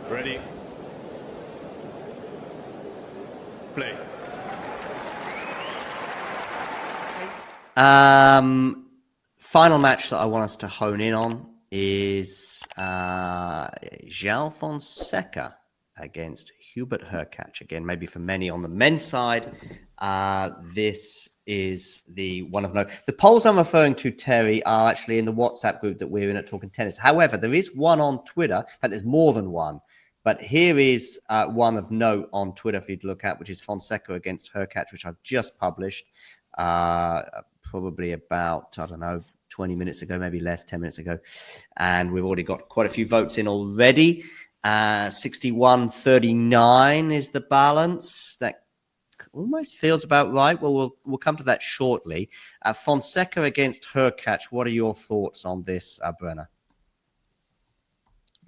Ready. Play. Final match that I want us to hone in on is Joao Fonseca against Hubert Hurkacz. Again, maybe for many on the men's side, this is the one of note. The polls I'm referring to, Terry, are actually in the WhatsApp group that we're in at Talking Tennis. However, there is one on Twitter. In fact, there's more than one. But here is one of note on Twitter for you to look at, which is Fonseca against Hurkacz, which I've just published probably about, I don't know, 20 minutes ago, maybe less, 10 minutes ago. And we've already got quite a few votes in already. 61-39 is the balance. That almost feels about right. Well, we'll come to that shortly. Fonseca against Hurkacz. What are your thoughts on this, Brenna?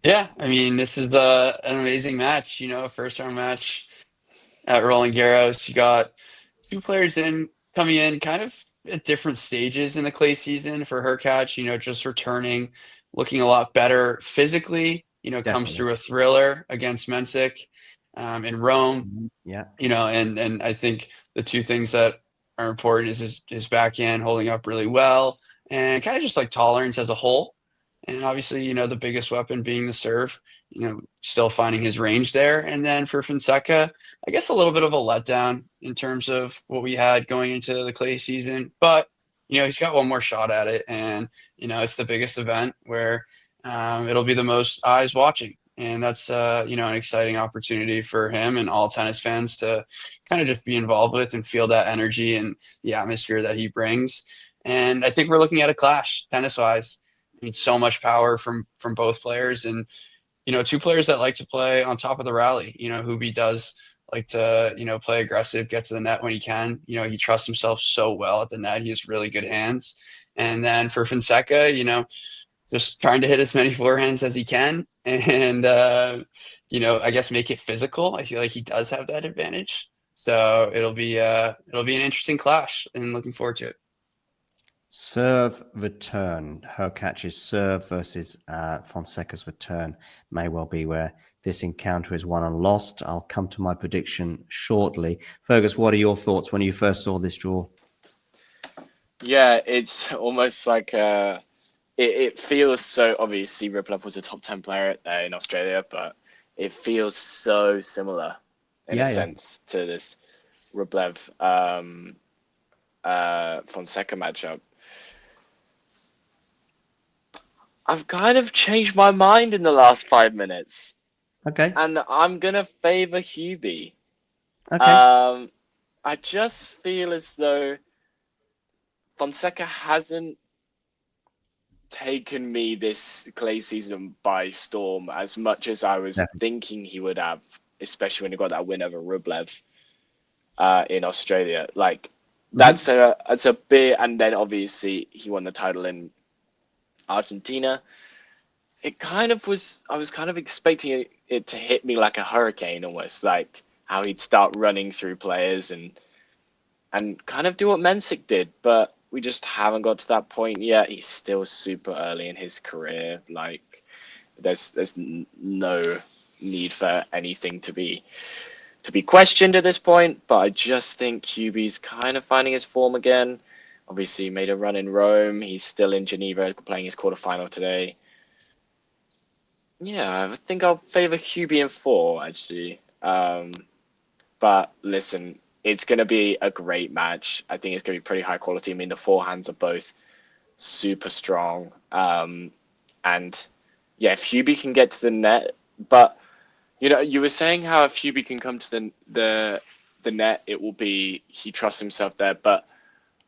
Yeah, I mean, this is an amazing match, first round match at Roland Garros. You got two players coming in kind of at different stages in the clay season. For Hurkacz, just returning, looking a lot better physically, comes Definitely. through a thriller against Mensik in Rome. Yeah. And I think the two things that are important is his backhand holding up really well and kind of just like tolerance as a whole. And obviously, the biggest weapon being the serve, still finding his range there. And then for Fonseca, I guess a little bit of a letdown in terms of what we had going into the clay season. But, he's got one more shot at it. And, it's the biggest event where it'll be the most eyes watching. And that's, an exciting opportunity for him and all tennis fans to kind of just be involved with and feel that energy and the atmosphere that he brings. And I think we're looking at a clash tennis-wise. I mean, so much power from both players, and two players that like to play on top of the rally. Hubie does like to play aggressive, get to the net when he can. He trusts himself so well at the net. He has really good hands. And then for Fonseca, just trying to hit as many forehands as he can, and I guess make it physical. I feel like he does have that advantage. So it'll be an interesting clash, and looking forward to it. Serve return. Hurkacz's serve versus Fonseca's return may well be where this encounter is won and lost. I'll come to my prediction shortly. Fergus, what are your thoughts when you first saw this draw? Yeah, it's almost like it feels so. Obviously, Rublev was a top 10 player in Australia, but it feels so similar in a sense to this Rublev Fonseca matchup. I've kind of changed my mind in the last 5 minutes. Okay. And I'm going to favor Hubie. Okay. I just feel as though Fonseca hasn't taken me this clay season by storm as much as I was thinking he would have, especially when he got that win over Rublev in Australia. Like, that's a bit, and then obviously he won the title in Argentina. It kind of was, I was kind of expecting it to hit me like a hurricane, almost like how he'd start running through players and kind of do what Mensik did, but we just haven't got to that point yet. He's still super early in his career. Like, there's no need for anything to be questioned at this point, but I just think Hubie's kind of finding his form again. Obviously, he made a run in Rome. He's still in Geneva playing his quarterfinal today. Yeah, I think I'll favor Hubie in 4, actually. But listen, it's going to be a great match. I think it's going to be pretty high quality. I mean, the forehands are both super strong. And yeah, if Hubie can get to the net, but you were saying how if Hubie can come to the net, it will be he trusts himself there. But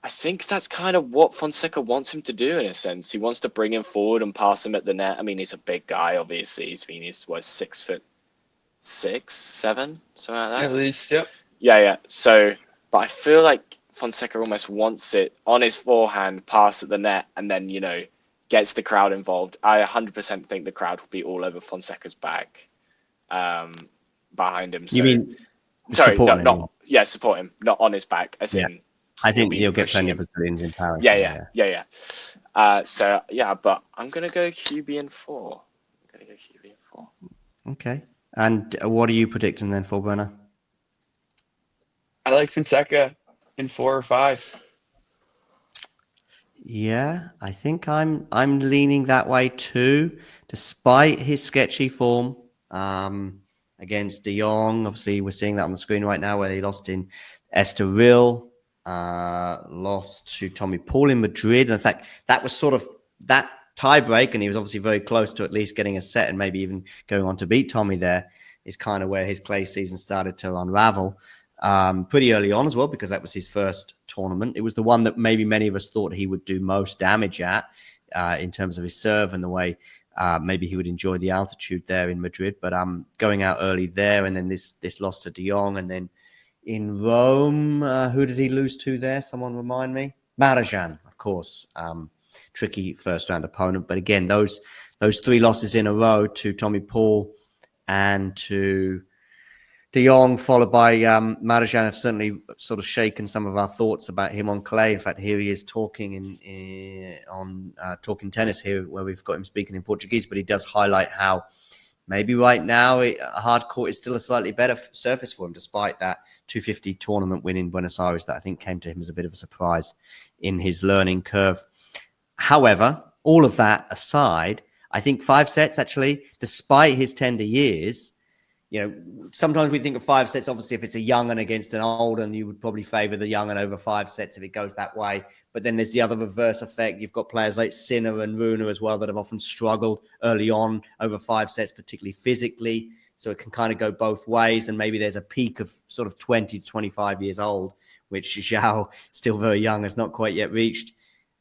I think that's kind of what Fonseca wants him to do in a sense. He wants to bring him forward and pass him at the net. I mean, he's a big guy, obviously. He's 6'6", 7", something like that. At least, yep. Yeah. So, but I feel like Fonseca almost wants it on his forehand, pass at the net, and then, gets the crowd involved. I 100% think the crowd will be all over Fonseca's back, behind him. So, you mean support him, not on his back, as in. I think he'll get plenty of Brazilians in Paris. Yeah. So, yeah, but I'm going to go Hubie in 4. Okay. And what are you predicting then for Brenner? I like Fonseca in 4 or 5. Yeah, I think I'm leaning that way too, despite his sketchy form against De Jong. Obviously, we're seeing that on the screen right now, where he lost in Estoril, lost to Tommy Paul in Madrid. And in fact, that was sort of that tie break, and he was obviously very close to at least getting a set and maybe even going on to beat Tommy there, is kind of where his clay season started to unravel. Pretty early on as well, because that was his first tournament. It was the one that maybe many of us thought he would do most damage at in terms of his serve and the way maybe he would enjoy the altitude there in Madrid. But going out early there, and then this loss to De Jong, and then in Rome, who did he lose to there? Someone remind me. Marajan, of course. Tricky first round opponent. But again, those 3 losses in a row to Tommy Paul and to De Jong, followed by Marajan, have certainly sort of shaken some of our thoughts about him on clay. In fact, here he is talking on Talking Tennis here, where we've got him speaking in Portuguese, but he does highlight how maybe right now a hard court is still a slightly better surface for him, despite that 250 tournament win in Buenos Aires that I think came to him as a bit of a surprise in his learning curve. However, all of that aside, I think 5 sets actually, despite his tender years, sometimes we think of 5 sets. Obviously, if it's a young and against an old, and you would probably favor the young and over 5 sets if it goes that way. But then there's the other reverse effect. You've got players like Sinner and Rune as well that have often struggled early on over 5 sets, particularly physically. So it can kind of go both ways. And maybe there's a peak of sort of 20 to 25 years old, which Joao, still very young, has not quite yet reached.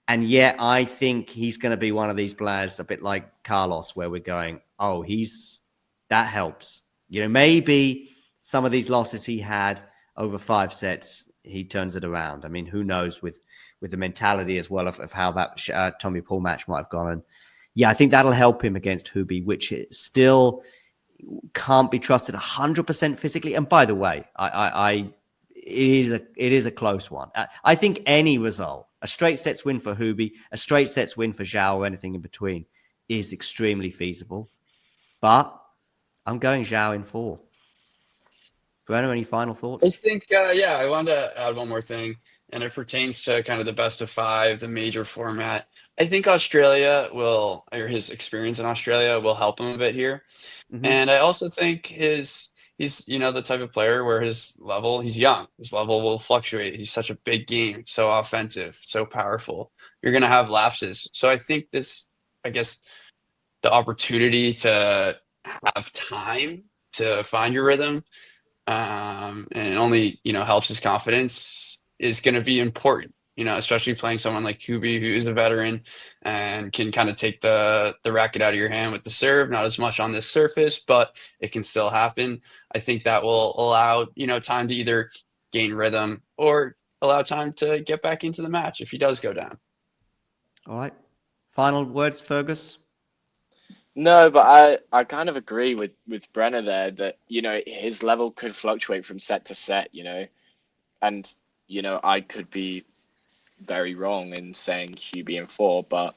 And yet I think he's going to be one of these players, a bit like Carlos, where we're going, oh, that helps. Maybe some of these losses he had over 5 sets, he turns it around. I mean, who knows with the mentality as well of how that Tommy Paul match might have gone. And yeah, I think that'll help him against Hubert, which still can't be trusted 100% physically. And by the way, it is a close one. I think any result, a straight sets win for Hubert, a straight sets win for Joao, or anything in between, is extremely feasible. But I'm going Joao in 4. Brenner, any final thoughts? I think, I wanted to add one more thing, and it pertains to kind of the best of 5, the major format. I think his experience in Australia will help him a bit here. Mm-hmm. And I also think he's the type of player where he's young. His level will fluctuate. He's such a big game, so offensive, so powerful. You're going to have lapses. So I think the opportunity to have time to find your rhythm, and it only helps his confidence, is going to be important, especially playing someone like Hubie, who is a veteran and can kind of take the racket out of your hand with the serve. Not as much on this surface, but it can still happen. I think that will allow time to either gain rhythm or allow time to get back into the match if he does go down. All right, final words, Fergus. No, but I kind of agree with Brenner there that, his level could fluctuate from set to set, and, I could be very wrong in saying Hubie in 4, but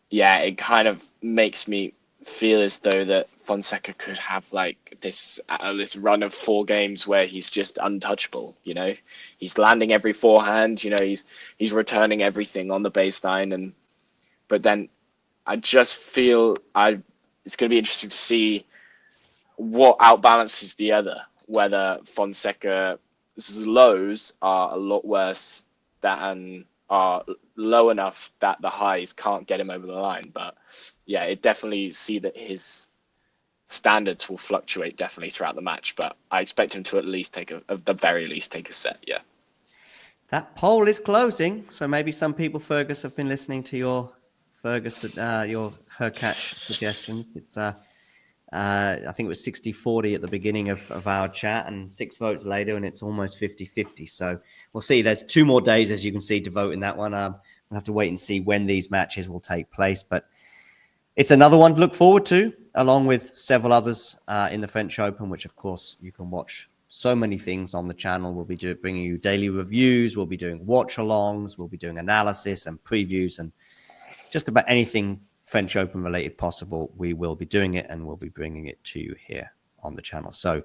yeah, it kind of makes me feel as though that Fonseca could have like this run of 4 games where he's just untouchable, he's landing every forehand, he's returning everything on the baseline, but then I just feel it's going to be interesting to see what outbalances the other, whether Fonseca's lows are a lot worse than are low enough that the highs can't get him over the line. But yeah, it definitely see that his standards will fluctuate definitely throughout the match, but I expect him to at least at the very least take a set. Yeah. That poll is closing. So maybe some people, Fergus, have been listening to your Hurkacz suggestions. It's I think it was 60-40 at the beginning of our chat, and 6 votes later, and it's almost 50-50. So we'll see. There's 2 more days, as you can see, to vote in that one. We'll have to wait and see when these matches will take place, but it's another one to look forward to, along with several others in the French Open, which of course you can watch. So many things on the channel. We'll be bringing you daily reviews. We'll be doing watch-alongs. We'll be doing analysis and previews, and just about anything French Open related possible, we will be doing it, and we'll be bringing it to you here. on the channel. So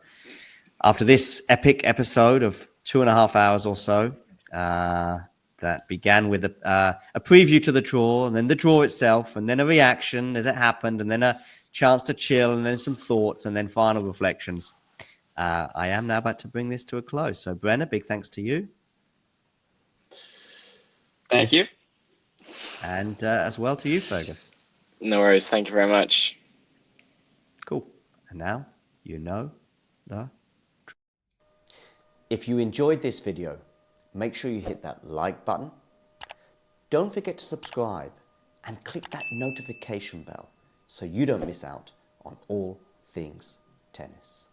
after this epic episode of 2.5 hours or so, that began with a preview to the draw, and then the draw itself, and then a reaction as it happened, and then a chance to chill, and then some thoughts, and then final reflections. I am now about to bring this to a close. So, Brenna, big thanks to you. Thank you. And as well to you, Fergus. No worries. Thank you very much. Cool. And now you know the truth. If you enjoyed this video, make sure you hit that like button. Don't forget to subscribe and click that notification bell so you don't miss out on all things tennis.